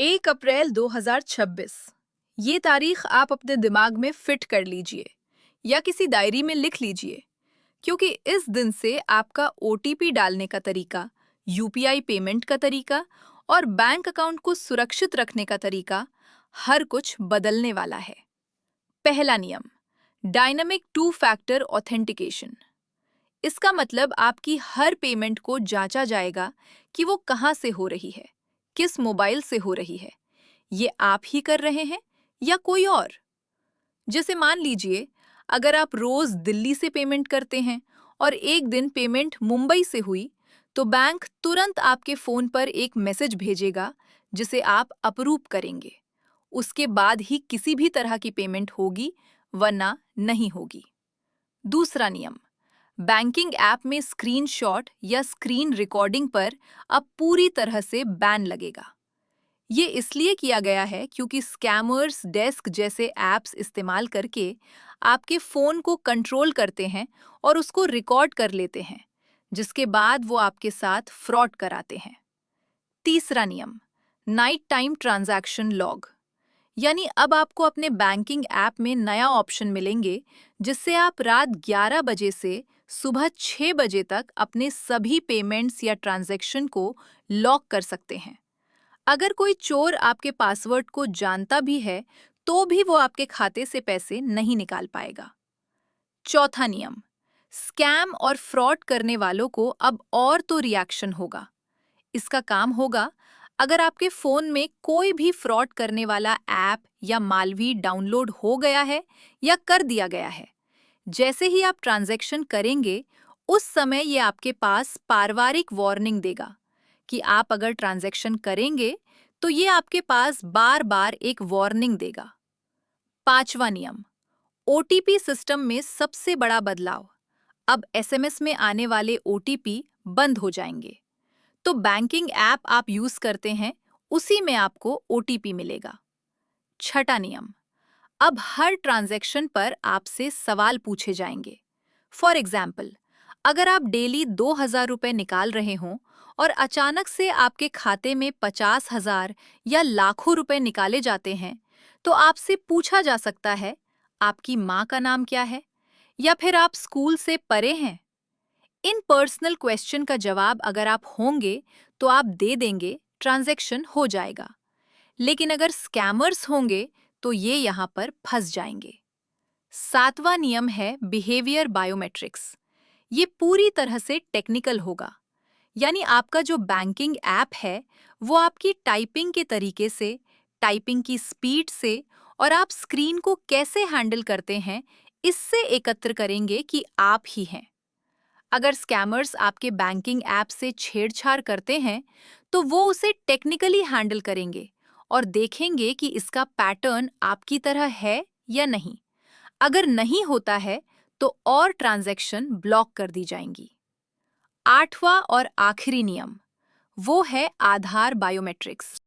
1 अप्रैल 2026। ये तारीख आप अपने दिमाग में फिट कर लीजिए या किसी डायरी में लिख लीजिए, क्योंकि इस दिन से आपका ओटीपी डालने का तरीका, यूपीआई पेमेंट का तरीका और बैंक अकाउंट को सुरक्षित रखने का तरीका हर कुछ बदलने वाला है। पहला नियम, डायनामिक टू फैक्टर ऑथेंटिकेशन। इसका मतलब आपकी हर पेमेंट को जांचा जाएगा कि वो कहाँ से हो रही है, किस मोबाइल से हो रही है, ये आप ही कर रहे हैं या कोई और। जैसे मान लीजिए, अगर आप रोज दिल्ली से पेमेंट करते हैं और एक दिन पेमेंट मुंबई से हुई, तो बैंक तुरंत आपके फोन पर एक मैसेज भेजेगा जिसे आप अप्रूव करेंगे। उसके बाद ही किसी भी तरह की पेमेंट होगी, वरना नहीं होगी। दूसरा नियम, बैंकिंग ऐप में स्क्रीनशॉट या स्क्रीन रिकॉर्डिंग पर अब पूरी तरह से बैन लगेगा। ये इसलिए किया गया है क्योंकि स्कैमर्स डेस्क जैसे ऐप्स इस्तेमाल करके आपके फ़ोन को कंट्रोल करते हैं और उसको रिकॉर्ड कर लेते हैं, जिसके बाद वो आपके साथ फ्रॉड कराते हैं। तीसरा नियम, नाइट टाइम ट्रांजैक्शन लॉग। यानी अब आपको अपने बैंकिंग ऐप में नया ऑप्शन मिलेंगे, जिससे आप रात 11 बजे से सुबह 6 बजे तक अपने सभी पेमेंट्स या ट्रांजैक्शन को लॉक कर सकते हैं। अगर कोई चोर आपके पासवर्ड को जानता भी है, तो भी वो आपके खाते से पैसे नहीं निकाल पाएगा। चौथा नियम, स्कैम और फ्रॉड करने वालों को अब और तो रिएक्शन होगा। इसका काम होगा, अगर आपके फोन में कोई भी फ्रॉड करने वाला ऐप या मालवी डाउनलोड हो गया है या कर दिया गया है, जैसे ही आप ट्रांजैक्शन करेंगे, उस समय ये आपके पास पारिवारिक वार्निंग देगा कि आप अगर ट्रांजैक्शन करेंगे तो ये आपके पास बार बार एक वार्निंग देगा। पांचवा नियम, ओटीपी सिस्टम में सबसे बड़ा बदलाव, अब एसएमएस में आने वाले ओटीपी बंद हो जाएंगे। तो बैंकिंग ऐप आप यूज करते हैं, उसी में आपको ओटीपी मिलेगा। छठा नियम, अब हर ट्रांजैक्शन पर आपसे सवाल पूछे जाएंगे। फॉर एग्जाम्पल, अगर आप डेली 2,000 रुपए निकाल रहे हों और अचानक से आपके खाते में 50,000 या लाखों रुपए निकाले जाते हैं, तो आपसे पूछा जा सकता है, आपकी माँ का नाम क्या है, या फिर आप स्कूल से पढ़े हैं। इन पर्सनल क्वेश्चन का जवाब अगर आप होंगे तो आप दे देंगे, ट्रांजैक्शन हो जाएगा। लेकिन अगर स्कैमर्स होंगे तो ये यहाँ पर फंस जाएंगे। सातवां नियम है बिहेवियर बायोमेट्रिक्स। ये पूरी तरह से टेक्निकल होगा, यानी आपका जो बैंकिंग ऐप है वो आपकी टाइपिंग के तरीके से, टाइपिंग की स्पीड से और आप स्क्रीन को कैसे हैंडल करते हैं, इससे एकत्र करेंगे कि आप ही हैं। अगर स्कैमर्स आपके बैंकिंग ऐप से छेड़छाड़ करते हैं, तो वो उसे टेक्निकली हैंडल करेंगे और देखेंगे कि इसका पैटर्न आपकी तरह है या नहीं। अगर नहीं होता है, तो और ट्रांजैक्शन ब्लॉक कर दी जाएंगी। आठवां और आखिरी नियम, वो है आधार बायोमेट्रिक्स।